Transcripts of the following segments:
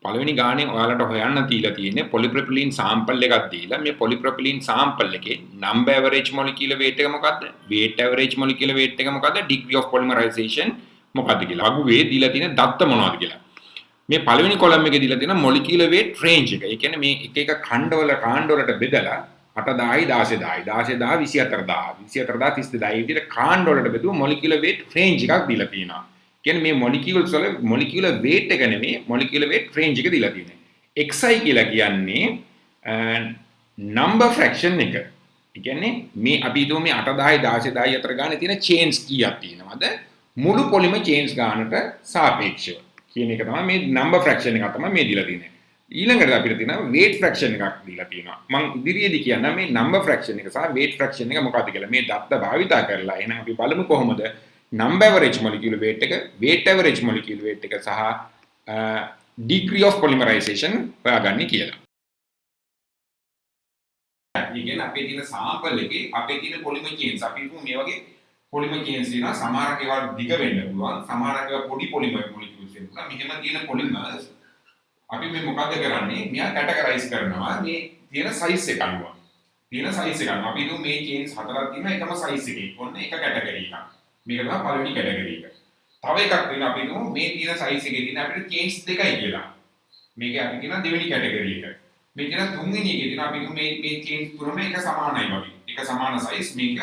පළවෙනි ගානේ ඔයාලට හොයන්න තියලා තියෙන්නේ polypropylene sample එකක් දීලා මේ polypropylene sample එකේ number average molecular weight එක මොකද්ද? weight average molecular weight එක මොකද්ද? degree of polymerization මොකද්ද කියලා. අගුවේ දීලා තියෙන දත්ත මොනවද කියලා. මේ පළවෙනි කොලම් එකේ දීලා තියෙන molecular weight range එක. ඒ කියන්නේ මේ එක එක කාණ්ඩවලට බෙදලා 8000යි 16000යි 16000 24000 24000 32000 ඒ විදිහට කාණ්ඩවලට බෙදුව molecular weight range එකක් දීලා තියෙනවා. කියන්නේ මේ molecules වල molecular weight එක නෙමෙයි molecular weight range එක දීලා තියෙන්නේ. xi කියලා කියන්නේ number fraction එක. ඒ කියන්නේ මේ අපි හිතුව මේ 8000යි 16000යි අතර ගානේ තියෙන chains කීයක් තියෙනවද? මුළු polymer chains ගානට සාපේක්ෂව කියන එක තමයි මේ number fraction එක තමයි මේ දීලා තියෙන්නේ. ඊළඟට අපිට තියෙනවා weight fraction එකක් දීලා තියෙනවා. මම ඉදිරියේදී කියන්න මේ number fraction එක සහ weight fraction එක මොකක්ද කියලා. මේ දත්ත භාවිතා කරලා එහෙනම් අපි බලමු කොහොමද number average molecular weight එක, weight average molecular weight එක සහ degree of polymerization හොයාගන්නේ කියලා. ඒ කියන්නේ අපේ තියෙන sample එකේ අපේ තියෙන polymer chains අපි මේ වගේ polymer chains තියෙනවා. සමහරක් ඒවා දිග වෙන්න පුළුවන්. සමහරක් ඒවා පොඩි polymer molecules වෙන්න පුළුවන්. මෙහෙම තියෙන polymers අපි මේ මොකද කරන්නේ? මෙයා කැටගරයිස් කරනවා මේ තියෙන size එක අනුව. තියෙන size එක අනුව අපි හිතමු මේ chains හතරක් තියෙනවා එකම size එකේ. ඔන්න එක කැටගරි එකක්. මේක තමයි පළවෙනි කැටගරි එක. තව එකක් වෙනවා අපි හිතමු මේ තියෙන size එකේ තියෙන අපිට chains දෙකයි කියලා. මේක අපි කියන දෙවෙනි කැටගරි එක. මේ කියන තුන්වෙනි එකේ තියෙන අපි හිතමු මේ chains තුනම එක සමානයි වගේ. එක සමාන size මේක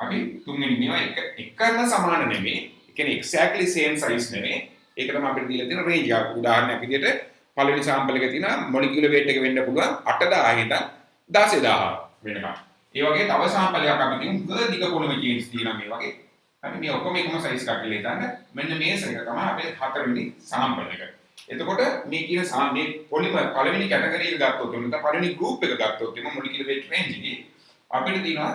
අපි තුන්වෙනි මේවා එකම සමාන නෙමෙයි. ඒ කියන්නේ exactly same size නෙමෙයි. ඒක තමයි අපිට දීලා තියෙන range එක. උදාහරණයක් විදිහට පළවෙනි sample එකේ තියෙන molecular weight එක වෙන්න පුළුවන් 8000 ඉඳන් 16000 වෙනකම්. ඒ වගේ තව sample එකක් අපි කියමු දිග polymer chains තියෙනවා මේ වගේ. හරි මේ ඔක්කොම එකම size එකක් කියලා හිතන්න. මෙන්න මේ එක තමයි අපේ හතරවෙනි sample එක. එතකොට මේ කියන මේ polymer පළවෙනි category එක ගත්තොත් එතන පළවෙනි group එක ගත්තොත් එම molecular weight range එකේ අපිට තියෙනවා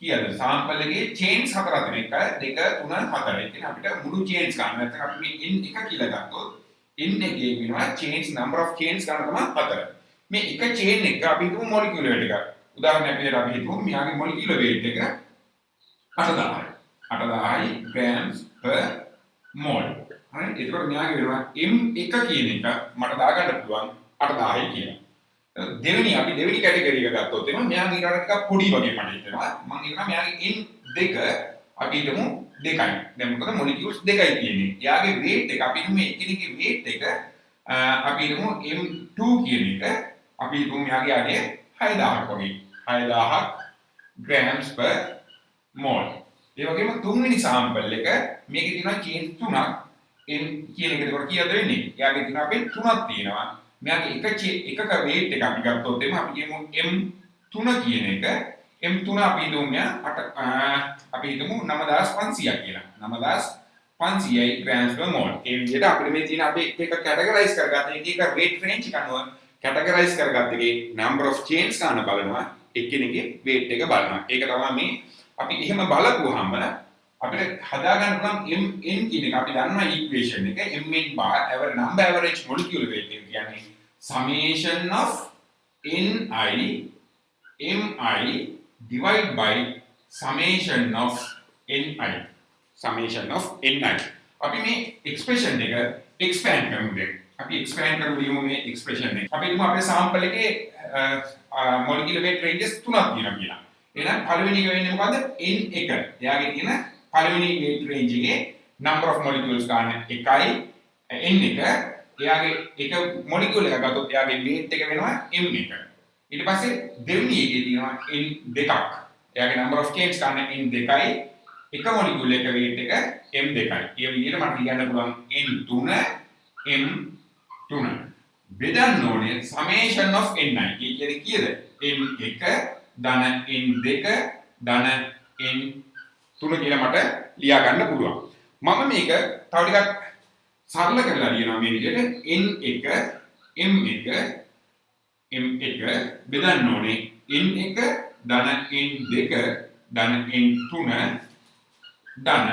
කීයද sample එකේ chains හතරක් තියෙනවා. 1 2 3 4. ඒ කියන්නේ අපිට මුළු chains ගන්න. නැත්නම් අපි මේ n එක කියලා ගත්තොත් n එකේ වෙනවා chains number of chains ගන්න තමයි 4. මේ එක chain එක අපි හිතමු molecular weight එක. උදාහරණයක් විදිහට අපි හිතමු මෙයාගේ molecular weight එක 8000යි. 8000යි grams per mole. හරි ඒකට මෙයාගේ වෙනවා m1 කියන එක මට දාගන්න පුළුවන් 8000යි කියලා. දෙවෙනි අපි දෙවෙනි කැටගරි එක ගත්තොත් එම මෙයාගේ ඊට ටිකක් පොඩි වගේ මට හිතෙනවා. මම කියනවා මෙයාගේ n2 අපි හිතමු 2යි. දැන් මොකද මොලිකියුල්ස් 2යි තියෙන්නේ. එයාගේ weight එක අපි හිතමු එකිනෙකගේ weight එක අපි හිතමු m2 කියන එක අපි හිතමු මෙයාගේ අඩේ 6000ක් වගේ. 6000ක් grams per mole. ඒ වගේම තුන්වෙනි sample එක මේකේ තියෙනවා chains තුනක් n කියන එකට කීයද වෙන්නේ? එයාගේ තියෙනවා අපේ තුනක් තියෙනවා. මෙයාගේ එකක weight එක අපි ගත්තොත් එimhe අපි කියමු m3 කියන එක m3 අපි හිතමු අපි හිතමු 9500ක් කියලා. 9500යි grams per mole. ඒ විදිහට අපිට මේ තියෙන අපි එක categorize කරගත්ත එක weight range එක අනුව categorize කරගත්ත එකේ number of chains ගන්න බලනවා. එකිනෙකේ weight එක බලනවා. ඒක තමයි මේ අපි එහෙම බලපුවාම අපිට හදාගන්න පුළුවන් mn කියන එක අපි දන්නා equation එක mn bar number average molecular weight එක කියන්නේ summation of ni mi divided by summation of ni. අපි මේ expression එක expand කරමු. අපි expand කරමු මේ expression එක. අපි හිතමු අපේ sample එකේ molecular weight ranges තුනක් තියෙනවා කියලා. එහෙනම් පළවෙනි එක වෙන්නේ මොකද්ද? n1. එයාගේ තියෙන පළවෙනි weight range එකේ number of molecules ගන්න 1යි n1. එයාගේ එක molecule එකක් ගත්තොත් එයාගේ weight එක වෙනවා m1. ඊට පස්සේ දෙවෙනි එකේ තියෙනවා n2ක්. එයාගේ number of chains ගන්න n2යි. එක molecule එක weight එක m2යි. ඒ විදිහට මට ලියන්න පුළුවන් n3 m3. බෙදන්න ඕනේ summation of ni. ඒ කියන්නේ කීයද? n1 ධන n2 ධන n3 කියලා මට ලියා ගන්න පුළුවන්. මම මේක තව ටිකක් සරල කරලා ලියනවා මේ විදිහට n1 m1 බෙදන්න ඕනේ n1 ධන n2 ධන n3 ධන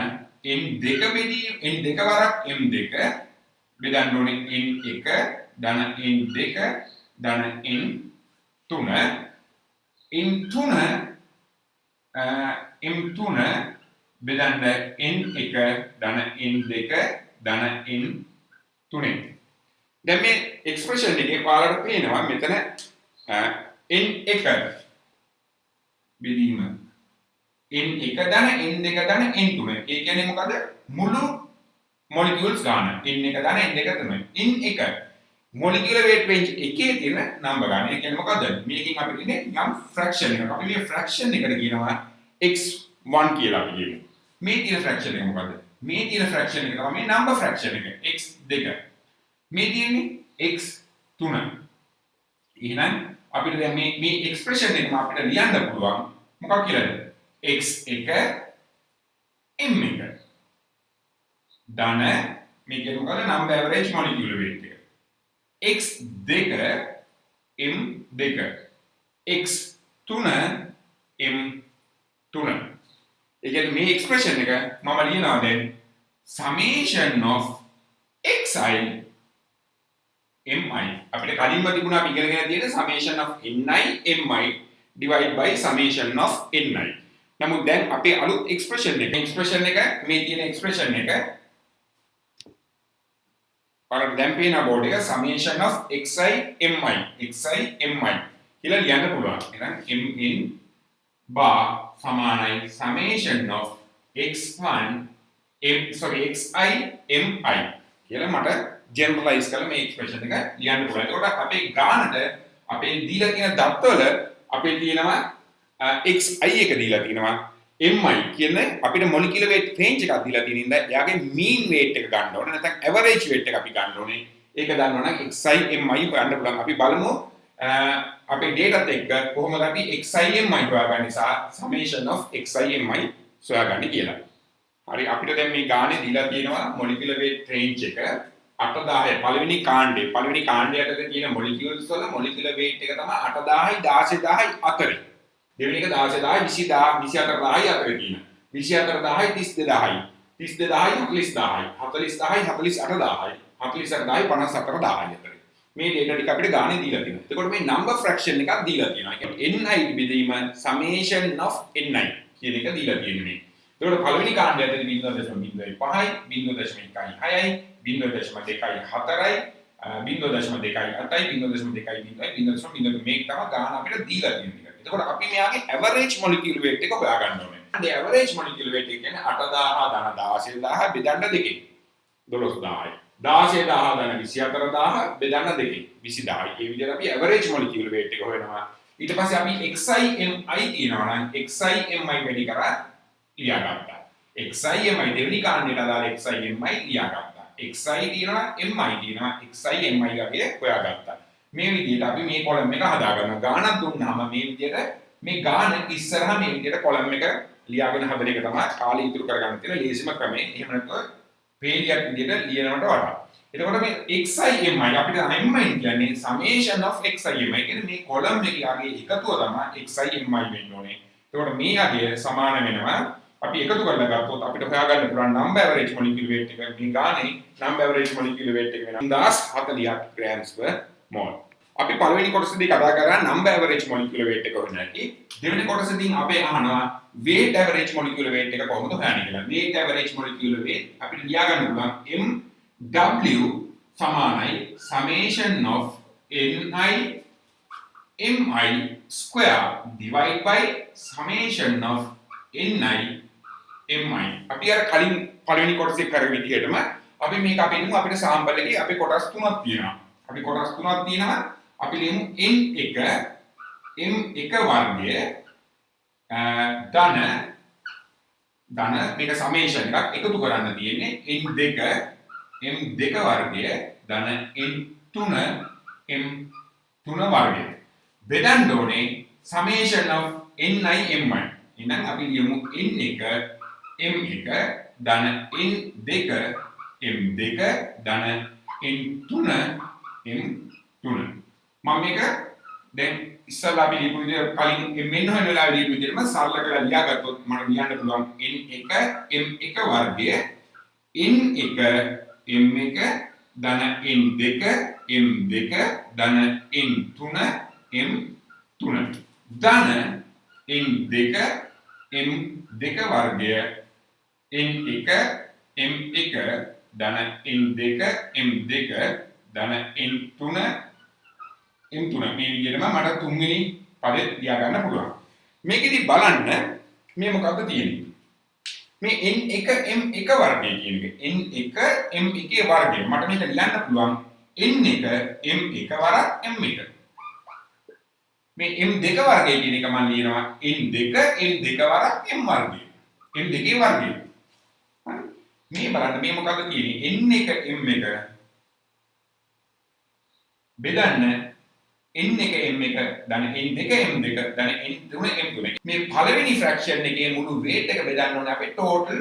n2 බෙදී n2 වරක් m2 බෙදන්න ඕනේ n1 ධන n2 ධන n3 m3 බෙදන්න n1 ධන n2 ධන n3. දැන් මේ එක්ස්ප්‍රෙෂන් එකේ ඔයාලට පේනවා මෙතන n1 බෙදීම n1 ධන n2 ධන n3. ඒ කියන්නේ මොකද? මුළු මොලිකියුල්ස් ගාන n1 ධන n2 තමයි. n1 මොලිකියුලර් වේට් රේන්ජ් එකේ තියෙන නම්බර් ගන්න. ඒ කියන්නේ මොකද? මේකෙන් අපිට ඉන්නේ යම් ෆ්‍රැක්ෂන් එකක්. අපි මේ ෆ්‍රැක්ෂන් එකට කියනවා x1 කියලා අපි කියමු. මේ තියෙන ෆ්‍රැක්ෂන් එක මොකද? මේ තියෙන ෆ්‍රැක්ෂන් එක තමයි මේ නම්බර් ෆ්‍රැක්ෂන් එක x2. මේ තියෙන්නේ x3. එහෙනම් අපිට දැන් මේ එක්ස්ප්‍රෙෂන් එකම අපිට ලියන්න පුළුවන් මොකක් කියලාද? x1 m1 ධන මේ කියන්නේ මොකද? නම්බර් ඇවරේජ් මොලිකියුලර් වේට් එක. x2 m2 x3 m3. ඒ කියන්නේ මේ එක්ස්ප්‍රෙෂන් එක මම ලියනවා දැන් summation of xi mi. අපිට කලින්ම තිබුණා අපි ඉගෙනගෙන තියෙන summation of ni mi divide by summation of ni. නමුත් දැන් අපේ අලුත් එක්ස්ප්‍රෙෂන් එක මේ තියෙන එක්ස්ප්‍රෙෂන් එක ඔයාලට දැන් පේන බෝඩ් එක summation of xi mi කියලා ලියන්න පුළුවන්. එහෙනම් mn bar සමානයි summation of xi mi කියලා මට ජෙනරලයිස් කරලා මේ එක්ස්ප්‍රෙෂන් එක ලියන්න පුළුවන්. ඒකට අපේ ගානට අපේ දීලා තියෙන දත්තවල අපේ තියෙනවා xi එක දීලා තියෙනවා mi කියන්නේ අපිට මොලිකියුලර් වේට් රේන්ජ් එකක් දීලා තියෙන ඉඳලා එයාගේ මීන් වේට් එක ගන්න ඕනේ නැත්නම් ඇවරේජ් වේට් එක අපි ගන්න ඕනේ. ඒක දන්නවනම් xi mi හොයන්න පුළුවන්. අපි බලමු අපේ ඩේටාත් එක්ක කොහොමද අපි xi mi හොයාගන්නේ සහ summation of xi mi සොයාගන්නේ කියලා. හරි අපිට දැන් මේ ගානේ දීලා තියෙනවා මොලිකියුලර් වේට් රේන්ජ් එක 8000 පළවෙනි කාණ්ඩය යටතේ තියෙන මොලිකියුල්ස් වල මොලිකියුලර් වේට් එක තමයි 8000යි 16000යි අතරේ. දෙවෙනි එක 16000යි 24000යි අතරේ තියෙන. 24000යි 32000යි 32000යි 40000යි 40000යි 48000යි 54000යි අතරේ. මේ ඩේටා ටික අපිට ගානේ දීලා තියෙනවා. එතකොට මේ නම්බර් ෆ්‍රැක්ෂන් එකක් දීලා තියෙනවා. ඒ කියන්නේ ni බෙදීම summation of ni කියන එක දීලා තියෙන්නේ. එතකොට පළවෙනි කාණ්ඩය ඇතුලේ 0.05යි 0.16යි 0.24යි 0.28යි 0.2යි මේක තමයි ගාන අපිට දීලා තියෙන්නේ. එතකොට අපි මෙයාගේ ඇවරේජ් මොලිකියුලර් වේට් එක හොයාගන්න ඕනේ. ඒ ඇවරේජ් මොලිකියුලර් වේට් එක කියන්නේ 8000 ධන 16000 බෙදන්න දෙකෙන් 12000යි 16000 ධන 24000 බෙදන්න දෙකෙන් 20000යි. ඒ විදිහට අපි ඇවරේජ් මොලිකියුලර් වේට් එක හොයනවා. ඊට පස්සේ අපි xi mi තියනවා නම් xi mi වැඩි කරා ලියාගත්තා. xi mi දෙවෙනි කාණ්ඩයට අදාළ xi mi ලියාගත්තා. xi තියෙනවා mi තියෙනවා xi mi වගේ හොයාගත්තා. මේ විදිහට අපි මේ කොලම් එක හදාගන්නවා. ගානක් දුන්නාම මේ විදිහට මේ ගාන ඉස්සරහා මේ විදිහට කොලම් එක ලියාගෙන හදන එක තමයි කාලය ඉතුරු කරගන්න තියෙන ලේසිම ක්‍රමය. එහෙම නැත්නම් පේලියක් විදිහට ලියනවට වඩා. එතකොට මේ xi mi අපිට mi කියන්නේ summation of xi mi කියන්නේ මේ කොලම් එකේ එකතුව තමයි xi mi වෙන්න ඕනේ. එතකොට මේ යගේ සමාන වෙනවා අපි එකතු කරලා ගත්තොත් අපිට හොයාගන්න පුළුවන් number average molecular weight එක මේ ගානේ number average molecular weight එක වෙනවා 1040 grams per mole. අපි පළවෙනි කොටසදී කතා කරා number average molecular weight එක හොයන්න ඇති. දෙවෙනි කොටසදී අපි අහනවා weight average molecular weight එක කොහොමද හොයන්නේ කියලා. weight average molecular weight අපිට ලියා ගන්න පුළුවන් MW සමානයි summation of mi square divide by summation of ni mi. අපි අර කලින් පළවෙනි කොටසේ කරගෙන විදිහටම අපි මේක අපි ලියමු අපිට සාම්පල් එකේ අපේ කොටස් තුනක් තියෙනවා. අපි කොටස් තුනක් තියෙනවා. අපි ලියමු n1 වර්ගය ධන මේක සමේෂන් එකක් එකතු කරන්න තියෙන්නේ n2 වර්ගය ධන n3 වර්ගය. බෙදන්න ඕනේ summation of ni mi. එහෙනම් අපි ලියමු n1 m1 ධන n2 m2 ධන n3 m3. මම මේක දැන් ඉස්සලා අපි ලියපු විදිහට කලින් මෙන්න හොයන වෙලාවේ ලියපු විදිහටම සරල කරලා ලියාගත්තොත් මට ලියන්න පුළුවන් n1 m1 වර්ගය n1 m1 ධන n2 m2 ධන n3 m3 ධන n2 m2 වර්ගය n1 m1 ධන n2 m2 ධන n3 m3 මේ විදිහටම මට තුන්වෙනි පදේ ලියා ගන්න පුළුවන්. මේකෙදි බලන්න මේ මොකක්ද තියෙන්නේ? මේ n1 m1 වර්ගය කියන එක n1 m1 වර්ගය මට මේක ලියන්න පුළුවන් n1 m1 වරක් m1. මේ m2 වර්ගය කියන එක මම ලියනවා n2 වරක් m වර්ගය. m2 වර්ගය. මේ බලන්න මේ මොකක්ද තියෙන්නේ? n1 m1 බෙදන්න n1 m1 ධන n2 m2 ධන n3 m3. මේ පළවෙනි ෆ්‍රැක්ෂන් එකේ මුළු weight එක බෙදන්න ඕනේ අපේ total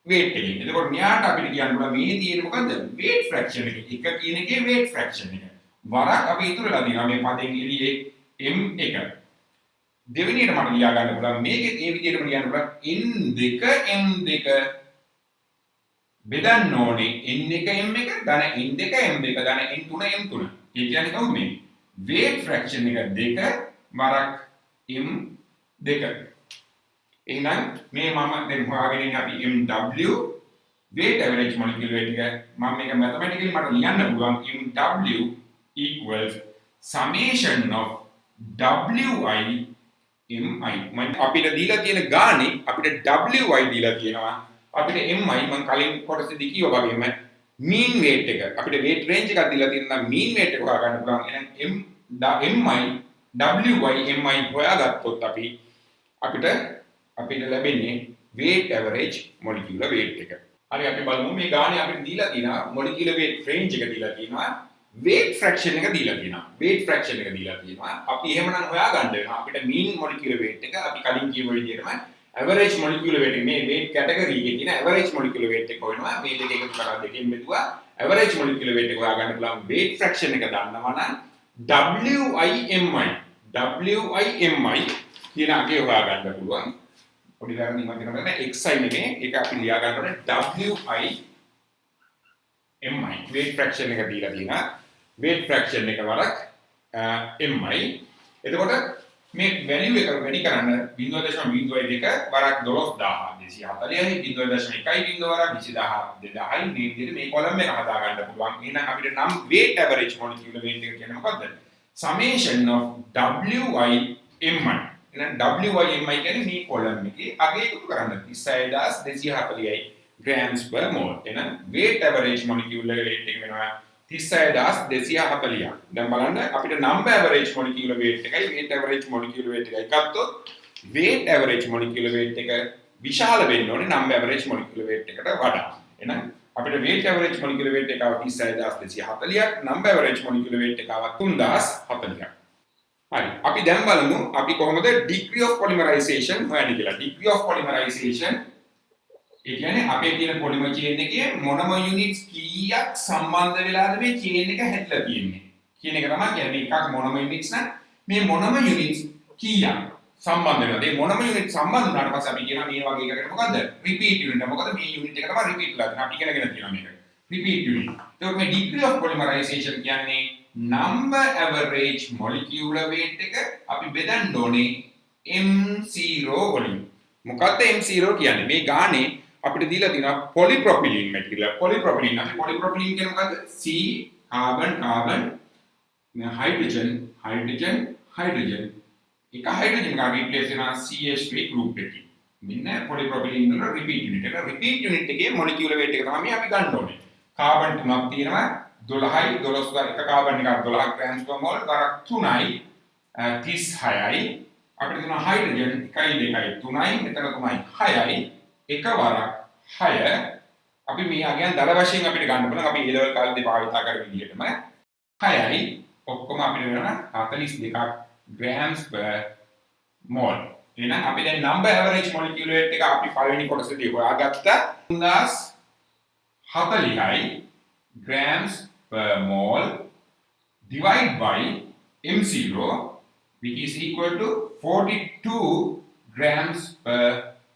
weight එකෙන්. එතකොට මෙයාට අපිට කියන්න පුළුවන් මේ තියෙන්නේ මොකද්ද? weight fraction එක. එක කියන එකේ weight fraction එක. වරක් අපි ඉතුරුලා තියෙනවා මේ පදෙන් එළියේ m1. දෙවෙනියට මට ලියා ගන්න පුළුවන් මේකේ ඒ විදිහටම ලියන්න පුළුවන් n2 m2 බෙදන්න ඕනේ n1 m1 ධන n2 m2 ධන n3 m3. ඒ කියන්නේ කවුද මේ? weight fraction එක 2 වරක් m2. එහෙනම් මේ මම දැන් හොයාගෙන ඉන්නේ අපි mw weight average molecular weight එක මම මේක mathematically මට ලියන්න පුළුවන් mw equals summation of wi mi. මම අපිට දීලා තියෙන ගානේ අපිට wi දීලා තියෙනවා. අපිට mi මම කලින් කොටසේදී කිව්වා වගේම mean weight එක අපිට weight range එකක් දීලා තියෙනවා mean weight එක හොයා ගන්න පුළුවන්. එහෙනම් mi mi හොයාගත්තොත් අපිට ලැබෙන්නේ weight average molecular weight එක. හරි අපි බලමු මේ ගානේ අපිට දීලා තියෙනවා molecular weight range එක දීලා තියෙනවා weight fraction එක දීලා තියෙනවා. weight fraction එක දීලා තියෙනවා. අපි එහෙමනම් හොයාගන්න වෙනවා අපිට mean molecular weight එක අපි කලින් කියපු විදිහටම average molecular weight මේ weight category එකේ තියෙන average molecular weight එක හොයනවා. මේ දෙක එකතු කරලා දෙකෙන් බෙදුවා average molecular weight එක හොයාගන්න පුළුවන් weight fraction එක දන්නවා නම් WIMI කියන අගේ හොයාගන්න පුළුවන්. පොඩි ළමයි මම කියනවා xi නෙමෙයි ඒක අපි ලියා ගන්න ඕනේ WIMI weight fraction එක දීලා තියෙනවා. weight fraction එක වරක් mi. එතකොට මේ value එක වැඩි කරන්න 0.02 වරක් 12240යි 0.1 වරක් 20000 මේ විදිහට මේ කොලම් එක හදා ගන්න පුළුවන්. එහෙනම් අපිට නම් weight average molecular weight එක කියන්නේ මොකද්ද? summation of WI mi. එහෙනම් WI mi කියන්නේ මේ කොලම් එකේ අගය එකතු කරන්න 36240යි grams per mole. එහෙනම් weight average molecular weight එක වෙනවා 36240. දැන් බලන්න අපිට number average molecular weight එකයි weight average molecular weight එකයි ගත්තොත් weight average molecular weight එක විශාල වෙන්න ඕනේ number average molecular weight එකට වඩා. එහෙනම් අපිට weight average molecular weight එක 36240ක් number average molecular weight එක 3040ක්. හරි අපි දැන් බලමු අපි කොහොමද degree of polymerization හොයන්නේ කියලා. degree of polymerization ඒ කියන්නේ අපේ තියෙන polymer chain එකේ මොනම units කීයක් සම්බන්ධ වෙලාද මේ chain එක හැදලා තියෙන්නේ කියන එක තමයි කියන්නේ. එකක් මොනම units නම් මේ මොනම units කීයක් සම්බන්ධ වෙනවද? මේ මොනම unit සම්බන්ධ වුණාට පස්සේ අපි කියනවා මේ වගේ එකකට මොකද්ද? repeat unit. මොකද මේ unit එක තමයි repeat වෙලා තියෙනවා. අපි ඉගෙනගෙන තියෙනවා මේක. repeat unit. ඒකෝ මේ degree of polymerization කියන්නේ number average molecular weight එක අපි බෙදන්න ඕනේ m0 වලින්. මොකද්ද m0 කියන්නේ? මේ ගානේ අපිට දීලා තියෙනවා polypropylene material. polypropylene අපි polypropylene කියන්නේ මොකද්ද? C carbon carbon hydrogen hydrogen hydrogen එක hydrogen එක replace වෙනවා CH3 group එකකින්. මෙන්න polypropylene වල repeat unit එක. repeat unit එකේ molecular weight එක තමයි අපි ගන්න ඕනේ. carbon තුනක් තියෙනවා 12යි 12 එක carbon එකක් 12 grams per mole වරක් 3යි 36යි. අපිට තියෙනවා hydrogen 1 2 3යි මෙතන තමයි 6යි එක වරක් 6. අපි මේ අගයන් දල වශයෙන් අපිට ගන්න පුළුවන්. අපි A level කාලේදී භාවිතා කරපු විදිහටම 6යි ඔක්කොම අපිට වෙනවා 42ක් grams per mole. එහෙනම් අපි දැන් number average molecular weight එක අපි පළවෙනි කොටසේදී හොයාගත්තා 3040යි grams per mole divided by m0 which is equal to 42 grams per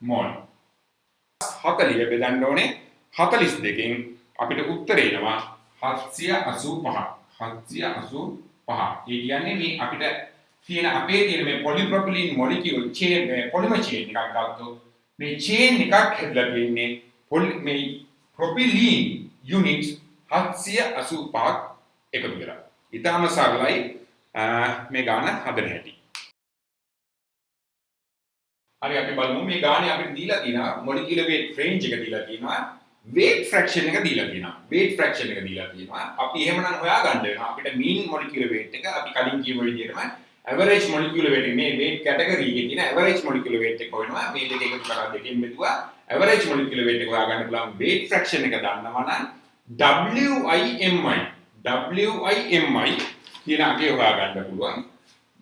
mole. 40 බෙදන්න ඕනේ 42කින් අපිට උත්තරේ එනවා 785. 785. ඒ කියන්නේ මේ අපිට තියෙන අපේ තියෙන මේ polypropylene molecule chain polymer chain එකක් ගත්තොත් මේ chain එකක් හැදලා තියෙන්නේ මේ propylene units 785ක් එකතු වෙලා. ඊටාම සරලයි මේ ගාන හදන හැටි. හරි අපි බලමු මේ ගානේ අපිට දීලා තියෙනවා මොලිකියුලර් වේට් රේන්ජ් එක දීලා තියෙනවා weight fraction එක දීලා තියෙනවා weight fraction එක දීලා තියෙනවා අපි එහෙමනම් හොයාගන්න වෙනවා අපිට mean molecular weight එක අපි කලින් කියව විදිහටම average molecular weight මේ weight category එකේ තියෙන average molecular weight එක හොයනවා මේ දෙක එකතු කරලා දෙකෙන් බෙදුවා average molecular weight එක හොයාගන්න පුළුවන් weight fraction එක දන්නවා නම් WIMI කියන අගේ හොයාගන්න පුළුවන්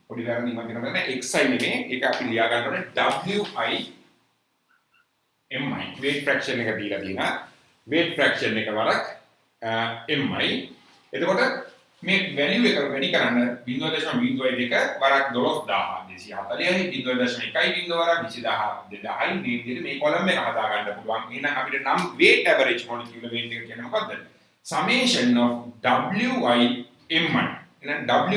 පොඩි වැරදි මම කියනවා xi නෙමෙයි ඒක අපි ලියා ගන්න ඕනේ WIMI weight fraction එක දීලා තියෙනවා weight fraction එක වරක් mi එතකොට මේ value එක වැඩි කරන්න 0.02 වරක් 12240යි 0.1 වරක් 20000 මේ විදිහට මේ කොලම් එක හදා ගන්න පුළුවන් එහෙනම් අපිට නම් weight average molecular weight එක කියන්නේ මොකද්ද summation of WIMI එහෙනම්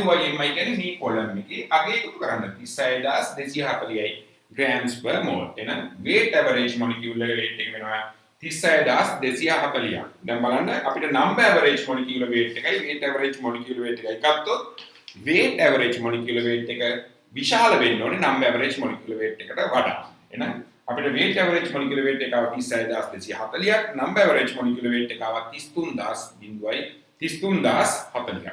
WIMI කියන්නේ මේ කොලම් එකේ අගේ එකතු කරන්න 36240යි grams per mole එහෙනම් weight average molecular weight එක වෙනවා 36240. දැන් බලන්න අපිට number average molecular weight එකයි weight average molecular weight එකයි ගත්තොත් weight average molecular weight එක විශාල වෙන්න ඕනේ number average molecular weight එකට වඩා. එහෙනම් අපිට weight average molecular weight එක ආව 36240ක් number average molecular weight එක ආව 33040ක්.